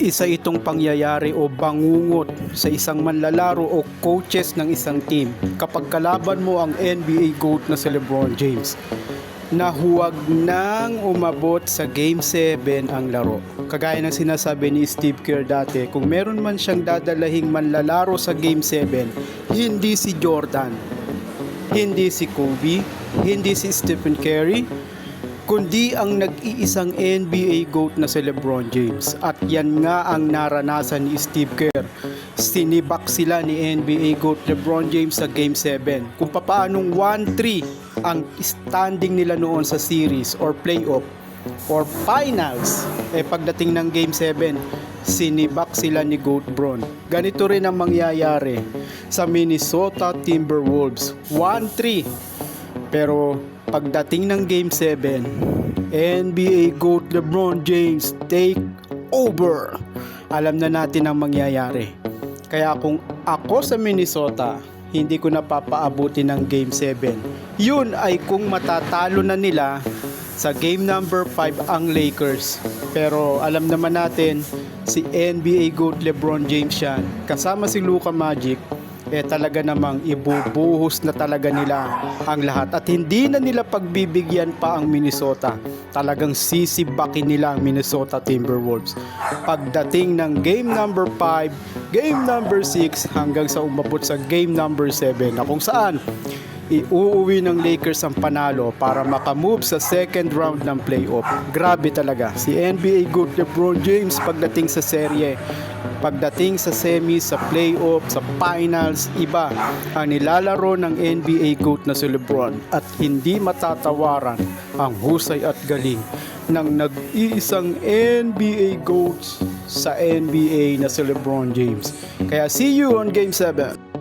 Isa itong pangyayari o bangungot sa isang manlalaro o coaches ng isang team kapag kalaban mo ang NBA GOAT na si LeBron James na huwag nang umabot sa Game 7 ang laro. Kagaya ng sinasabi ni Steve Kerr dati, kung meron man siyang dadalahing manlalaro sa Game 7, hindi si Jordan, hindi si Kobe, hindi si Stephen Curry, kundi ang nag-iisang NBA GOAT na si LeBron James. At yan nga ang naranasan ni Steve Kerr. Sinibak sila ni NBA GOAT LeBron James sa Game 7. Kung papaanong 1-3 ang standing nila noon sa series or playoff or finals, pagdating ng Game 7, sinibak sila ni GOAT Bron. Ganito rin ang mangyayari sa Minnesota Timberwolves. 1-3. Pero pagdating ng Game 7, NBA GOAT LeBron James take over. Alam na natin ang mangyayari. Kaya kung ako sa Minnesota, hindi ko napapaabuti ng Game 7. Yun ay kung matatalo na nila sa Game number 5 ang Lakers. Pero alam naman natin, si NBA GOAT LeBron James yan, kasama si Luka Magic, talaga namang ibubuhos na talaga nila ang lahat at hindi na nila pagbibigyan pa ang Minnesota. Talagang sisibakin nila ang Minnesota Timberwolves pagdating ng game number 5, game number 6 hanggang sa umabot sa game number 7 na kung saan iuuwi ng Lakers ang panalo para makamove sa second round ng playoff. Grabe talaga si NBA GOAT LeBron James pagdating sa serye, pagdating sa semi, sa playoff, sa finals. Iba ang nilalaro ng NBA GOAT na si LeBron at hindi matatawaran ang husay at galing ng nag-iisang NBA GOAT sa NBA na si LeBron James. Kaya see you on Game 7.